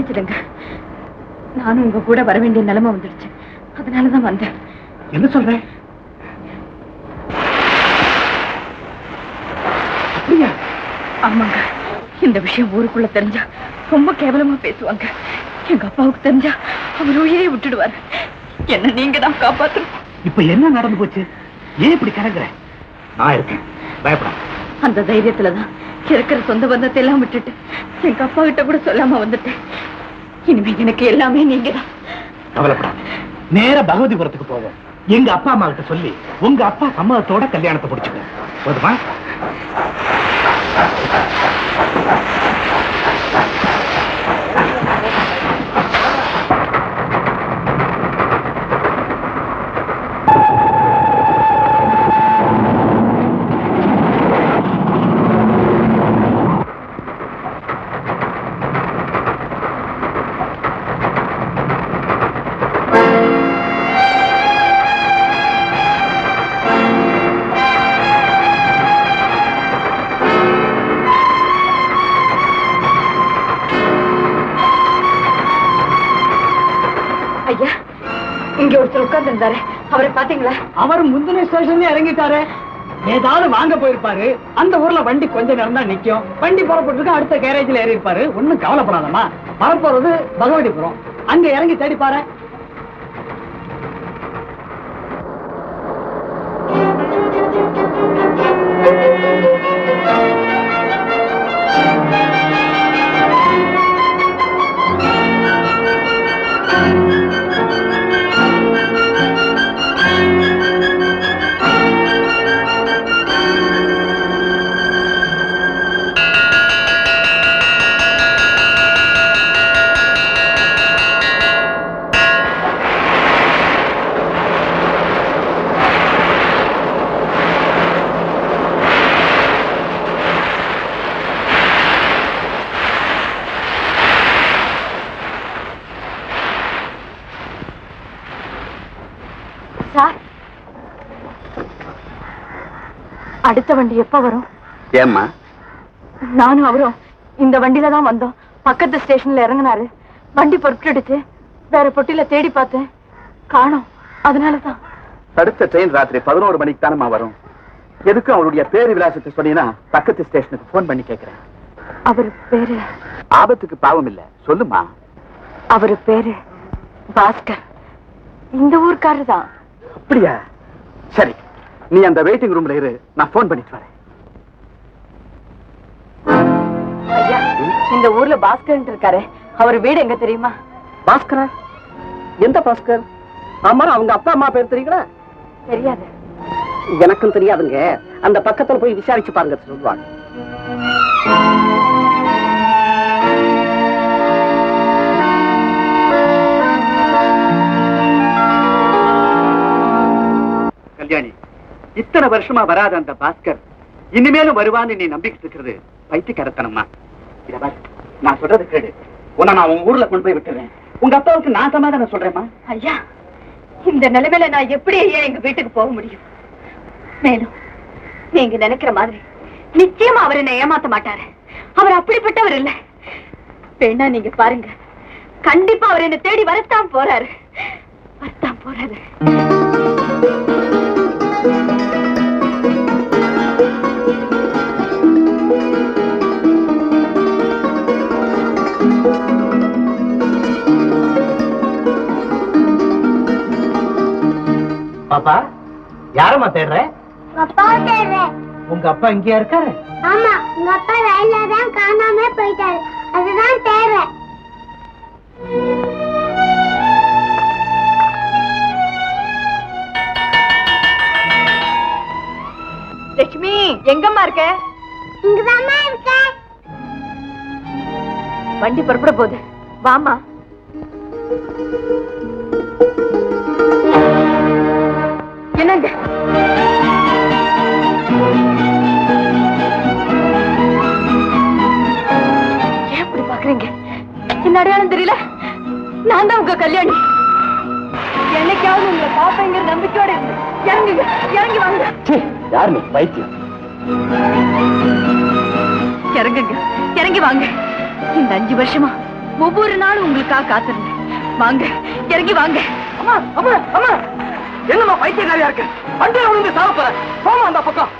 மன்னிச்சிடுங்க. நானும் உங்க கூட வர வேண்டிய நிலைமை வந்துடுச்சு. அதனாலதான் வந்தேன். என்ன சொல்றேன்? அப்படியா? ஆமாங்க. இந்த விஷயம் ஊருக்குள்ள தெரிஞ்சா ரொம்ப கேவலமா பேசுவாங்க. எங்க அப்பாவுக்கு தெரிஞ்சா அவர் உயிரை விட்டுடுவார். என்ன நீங்க தான் காப்பாத்தணும். இப்ப என்ன நடந்து போச்சு? ஏன் இப்படி கலங்குற? நான் இருக்கேன், பயப்பட. அந்த தைரியத்துலதான் இருக்கிற சொந்த பந்தத்தை எல்லாம் விட்டுட்டு எங்க அப்பா கிட்ட கூட சொல்லாம வந்துட்டேன். இனிமே எனக்கு எல்லாமே நீங்க தான். கவலைப்பட. நேர பகவதிபுரத்துக்கு போவோம். எங்க அப்பா அம்மா கிட்ட சொல்லி உங்க அப்பா சம்மதத்தோட கல்யாணத்தை முடிச்சுக்க. போதுமா? ஐயா, இங்க ஒருத்தர் உட்கார்ந்து இருந்தாரு. அவரை பாத்தீங்களா? அவர் முந்தின ஸ்டேஷன்ல இறங்கிட்டாரு. ஏதாவது வாங்க போயிருப்பாரு. அந்த ஊர்ல வண்டி கொஞ்ச நேரம் தான் நிக்கும். வண்டி புறப்பட்டு அடுத்த கேரேஜ்ல ஏறி இருப்பாரு. ஒண்ணும் கவலைப்படாதம்மா. வரப்போறது பகவதிபுரம். அங்க இறங்கி தேடி பாரு. அடுத்த வண்டி எப்ப வரும்? ஏம்மா? நானும் அவரும் இந்த வண்டியில தான் வந்தோம். பக்கத்து ஸ்டேஷன்ல இறங்கினாரு. வண்டி பொறுப்பிடுச்சு. வேற பொட்டியில தேடி பார்த்தேன், காணோம். அதனாலதான். அடுத்த ட்ரெயின் ராத்திரி 11 மணிக்கு தானமா வரும். எதுக்கும் அவருடைய பேரு விலாசத்தை சொன்னீங்கன்னா பக்கத்து ஸ்டேஷனுக்கு போன் பண்ணி கேட்கிறேன். அவரு பேரு? ஆபத்துக்கு பாவம் இல்ல, சொல்லுமா. அவரு பேரு பாஸ்கர். இந்த ஊர்க்காரரு தான். அப்படியா? சரி, நீ அந்த வெயிட்டிங் ரூம்ல இரு, நான் போன் பண்ணிட்டு வரேன். ஐயா, இந்த ஊர்ல பாஸ்கர் இருக்காரு. அவர் வீடு எங்க தெரியுமா? பாஸ்கரா? எந்த பாஸ்கர்? ஆமா, அவங்க அப்பா அம்மா பேர் தெரியுங்களா? தெரியாது. எனக்கும் தெரியாதுங்க. அந்த பக்கத்துல போய் விசாரிச்சு பாருங்க, சொல்லுவாங்க. கல்யாணி, இத்தனை வருஷமா வராத அந்த பாஸ்கர் இனிமேலும் வருவான்னு நீ நம்பிக்கிட்டு இருக்கிறது பைத்தியக்காரத்தனமா? நான் சொல்றது கேடு. உன்னை நான் உன் ஊர்ல கொண்டு போய் விட்டுறேன். உங்க அப்பாவுக்கு நான் சமாதானம் சொல்றேம்மா. ஐயா, இந்த நிலைமையில நான் எப்படி ஐயா எங்க வீட்டுக்கு போக முடியும்? மேலும் நீங்க நினைக்கிற மாதிரி நிச்சயமா அவர் என்ன ஏமாத்த மாட்டாரு. அவர் அப்படிப்பட்டவர் இல்ல. வேணா நீங்க பாருங்க, கண்டிப்பா அவர் என்ன தேடி வரத்தான் போறாரு. வரத்தான் போறாரு. பாப்பா, யாரம்மா தேடுற? அப்பாவை தேடுறேன். உங்க அப்பா இங்கேயா இருக்காரு? ஆமா, உங்க அப்பா ரயில்ல தான் காணாம போயிட்டாரு. அதுதான் தேடுறேன். லட்சுமி, எங்கம்மா இருக்க? இங்கதாம்மா இருக்க. வண்டி புறப்பட போகுது, வாமா. என்னங்க? ஏன் இப்படி பாக்குறீங்க? என்ன அடையாளம் தெரியல? நான் தான் உங்க கல்யாணி. என்னைக்காவது உங்களை பாப்பேங்கிற நம்பிக்கையோட இருந்து இறங்குங்க, இறங்கி வாங்க. யார் நீ? பைத்தியம். இறங்குங்க, இறங்கி வாங்க. இந்த 5 வருஷமா ஒவ்வொரு நாளும் உங்களுக்காக காத்திருந்தேன். வாங்க, இறங்கி வாங்க. அம்மா அம்மா அம்மா, என்னம்மா பைத்தியக்காரியா இருக்கு? வண்டியில விழுந்து சாவ போற. போமா அந்த பக்கம்.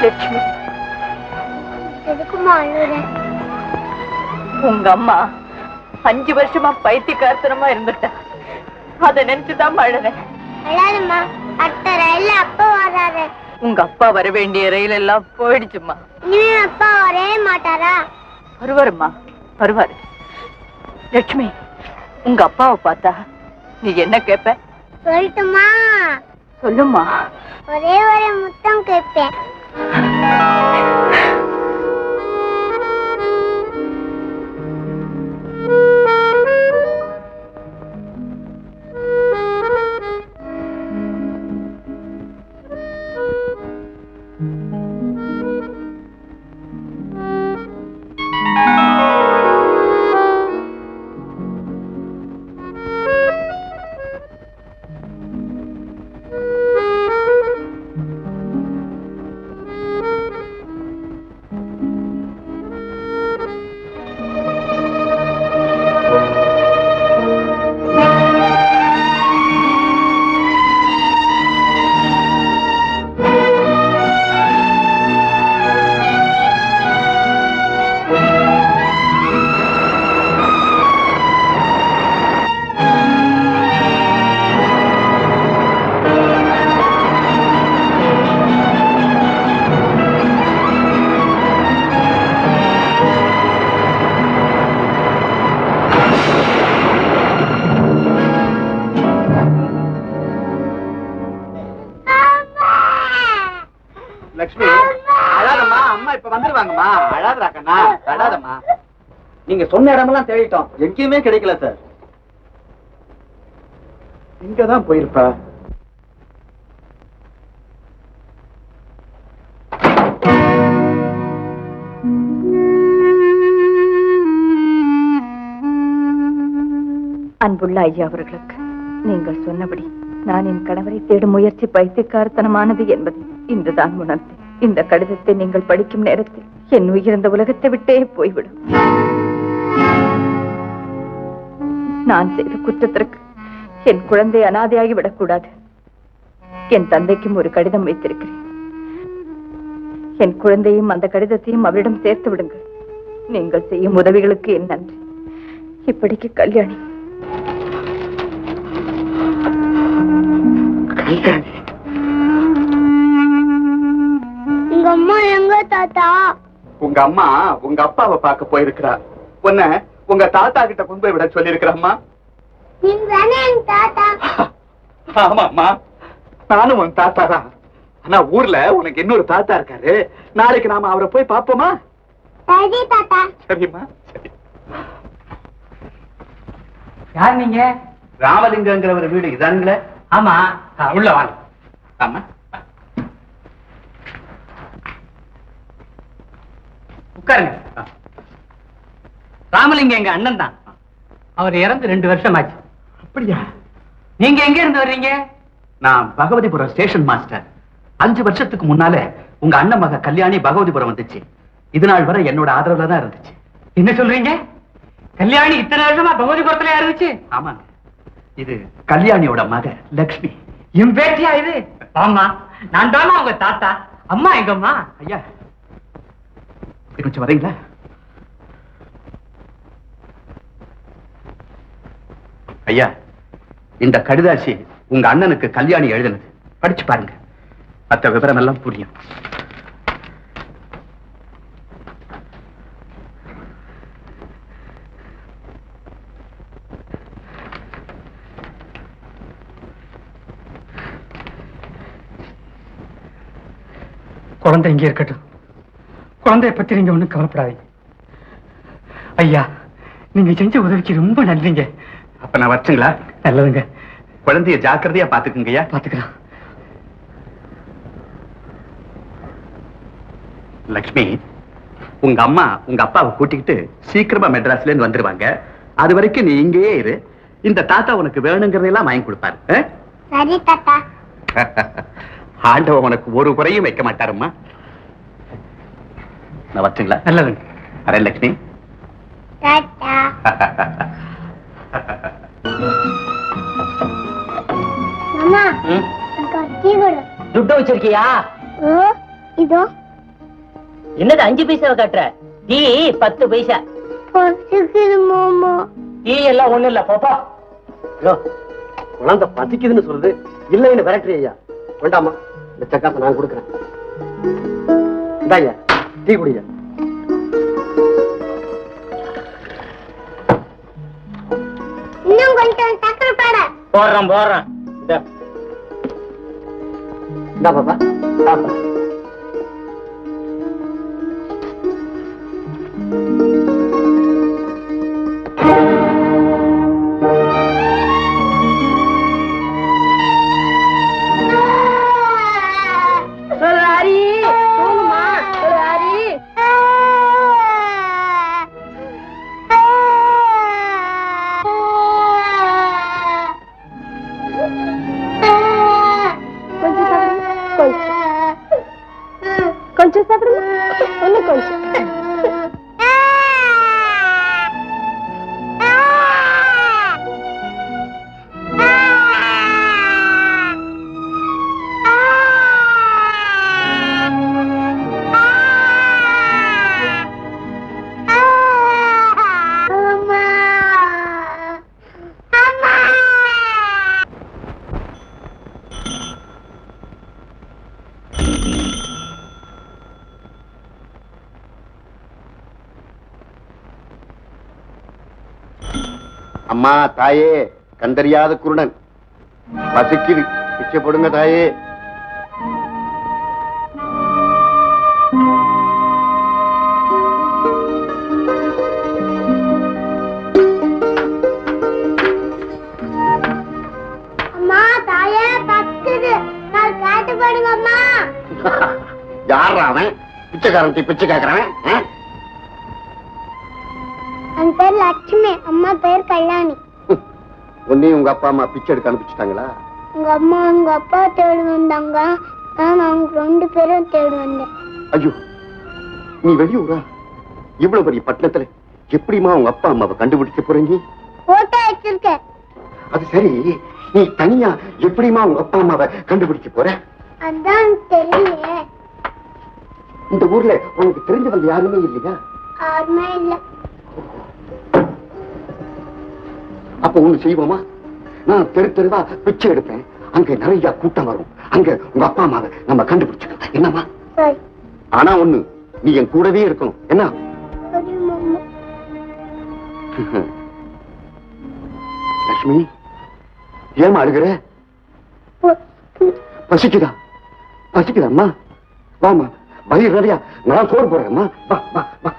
லட்சுமி, எதுக்குமா அழுற? உங்க அம்மா 5 வருஷமா பைத்தியக்காரத்தனமா இருந்துட்டா. அதை நினைச்சுதான் அழுறேன். அழாதம்மா, அடுத்த ரயில்ல அப்பா வராரு. உங்க அப்பா வர வேண்டிய ரயில் எல்லாம் போயிடுச்சுமா. இனிமே அப்பா வரவே மாட்டாரா? வருவாருமா, வருவாரு. லட்சுமி, உங்க அப்பாவை பார்த்தா நீ என்ன கேப்ப? சொல்லட்டுமா? சொல்லுமா. ஒரே ஒரு முத்தம் கேட்பேன். லட்சுமி, அழாதம்மா. அம்மா இப்ப வந்துருவாங்கம்மா. அழாதரா கண்ணா, அழாதம்மா. நீங்க சொன்ன இடமெல்லாம் தேடிட்டோம், எங்கேயுமே கிடைக்கல சார். இங்கதான் போயிருப்பா. அன்புள்ள ஐயா அவர்களுக்கு நீங்கள் சொன்னபடி நான் என் கணவரை தேடும் முயற்சி பைத்தியக்காரத்தனமானது என்பதை இன்றுதான் உணர்ந்தேன். இந்த கடிதத்தை நீங்கள் படிக்கும் நேரத்தில் என் உயிர் இந்த உலகத்தை விட்டே போய்விடும். நான் செய்த குற்றத்திற்கு என் குழந்தை அனாதையாகி விடக்கூடாது. என் தந்தைக்கும் ஒரு கடிதம் வைத்திருக்கிறேன். என் குழந்தையும் அந்த கடிதத்தையும் அவரிடம் சேர்த்து விடுங்கள். நீங்கள் செய்யும் உதவிகளுக்கு என் நன்றி. இப்படிக்கு கல்யாணி. உங்க அம்மா எங்க தாத்தா? உங்க அம்மா உங்க அப்பாவை பார்க்க போயிருக்கிறா. உன்ன உங்க தாத்தா கிட்ட கொண்டு போய் விட சொல்லி இருக்கிறம்மா. நீங்க தானே என் தாத்தா? ஆமாம்மா, நானும் உன் தாத்தா தான். ஆனா ஊர்ல உனக்கு இன்னொரு தாத்தா இருக்காரு. நாளைக்கு நாம அவரை போய் பாப்போமா? சரி தாத்தா. சரிம்மா, சரி. யார் நீங்க? ராமலிங்கங்கிற வீடு இதானுங்களே? ஆமா, உள்ள வாங்க. ஆமா, உட்காருங்க. ராமலிங்கம் எங்க அண்ணன் தான். அவர் இறந்து 2 வருஷம் ஆச்சு. அப்படியா? நீங்க எங்க இருந்து வர்றீங்க? நான் பகவதிபுரம் ஸ்டேஷன் மாஸ்டர். 5 வருஷத்துக்கு முன்னால உங்க அண்ணன் மக கல்யாணி பகவதிபுரம் வந்துச்சு. இது நாள் வரை என்னோட ஆதரவுல தான் இருந்துச்சு. என்ன சொல்றீங்க? கல்யாணி இத்தனை வருஷமா பகவதிபுரத்துல இருந்துச்சு? ஆமா, இது கல்யாணியோட மக லக்ஷ்மி. என் பேட்டியா இது? ஆமா, நான் தானா உங்க தாத்தா. அம்மா எங்கம்மா? ஐயா, கொஞ்சம் வரீங்களா? ஐயா, இந்த கடிதாசி உங்க அண்ணனுக்கு கல்யாணி எழுதினது. படிச்சு பாருங்க, மற்ற விவரம் எல்லாம் புரியும். குழந்தை இங்கே இருக்கட்டும். குழந்தைய பத்தி நீங்க ஒண்ணும் கவலைப்படாதீங்க. ஐயா, நீங்க செஞ்ச உதவிக்கு ரொம்ப நன்றிங்க. அப்ப நான் வச்சுங்களா? நல்லதுங்க. குழந்தைய ஜாக்கிரதையா பாத்துக்குங்கய்யா. பாத்துக்கலாம். லக்ஷ்மி, உங்க அம்மா உங்க அப்பாவை கூட்டிக்கிட்டு சீக்கிரமா மெட்ராஸ்ல இருந்து வந்துருவாங்க. அது வரைக்கும் நீ இங்கேயே இரு. இந்த தாத்தா உனக்கு வேணுங்கிறதெல்லாம் வாங்கி கொடுப்பாரு. சரி தாத்தா. ஆண்டவன் உனக்கு ஒரு குறையும் வைக்க மாட்டாரும்மா. நான் வச்சுங்களா? நல்லதுங்க. அரலட்சுமி. தாத்தா. மாமா எனக்கு ஒரு டீ கொடு. துட்டு வச்சிருக்கியா? ஓ இதோ. என்னது 5 பைசாவை கட்டுற? டீ 10 பைசா. பசிக்குது மாமா. டீ எல்லாம் ஒண்ணு இல்ல, போப்பா. குழந்தை பசிக்குதுன்னு சொல்லுது, இல்லைன்னு விரட்டுறி ஐயா. வேண்டாமா, இந்த சக்காசை நான் கொடுக்குறேன். இந்தாய்யா டீ குடியா. இன்னும் கொஞ்சம் சக்கரை போட. போடுறேன். இந்தா பாப்பா சாப்பிடு. கொஞ்சம் சாப்பிடுமா? இன்னும் கொஞ்சம். அம்மா தாயே, கண்டறியாத குருடன் பசிக்குது, பிச்சை போடுங்க தாயே. அம்மா தாயே பக்குது, நான் காட்டு போடுங்க அம்மா. யாரா அவன்? பிச்சைக்காரன் பிச்சை கேக்குறவன்? என் பேர் லட்சுமி, அம்மா பேர் கல்யாணி. உன்னையும் உங்க அப்பா அம்மா பிச்சை எடுக்க அனுப்பிச்சுட்டாங்களா? உங்க அம்மா உங்க அப்பா தேடி வந்தாங்க, நான் அவங்க 2 பேரும் தேடி வந்தேன். ஐயோ, நீ வெளியூரா? இவ்வளவு பெரிய பட்டணத்துல எப்படிமா உங்க அப்பா அம்மாவை கண்டுபிடிக்க போறீங்க? போட்டோ வச்சிருக்கேன். அது சரி, நீ தனியா எப்படிமா உங்க அப்பா அம்மாவை கண்டுபிடிக்க போற? அதான் தெரியலையே. இந்த ஊர்ல உனக்கு தெரிஞ்சவங்க யாருமே இல்லையா? யாருமே இல்ல. அப்ப ஒண்ணு செய்வோமா, நான் தெரு தெருவா பிச்சை எடுப்பேன், அங்க நிறைய கூட்டம் வரும், அங்க உங்க அப்பா அம்மாவை நம்ம கண்டுபிடிச்சுக்கலாம். என்னமா? சரி. ஆனா ஒண்ணு, நீ என் கூடவே இருக்கணும். என்ன? சரி மாமா. லட்சுமி, ஏமா அழுகிற? பசிக்குதா? பசிக்குதாம்மா? வாமா, வயிறு நிறையா நான் சோறு போடுறேம்மா. வா வா வா.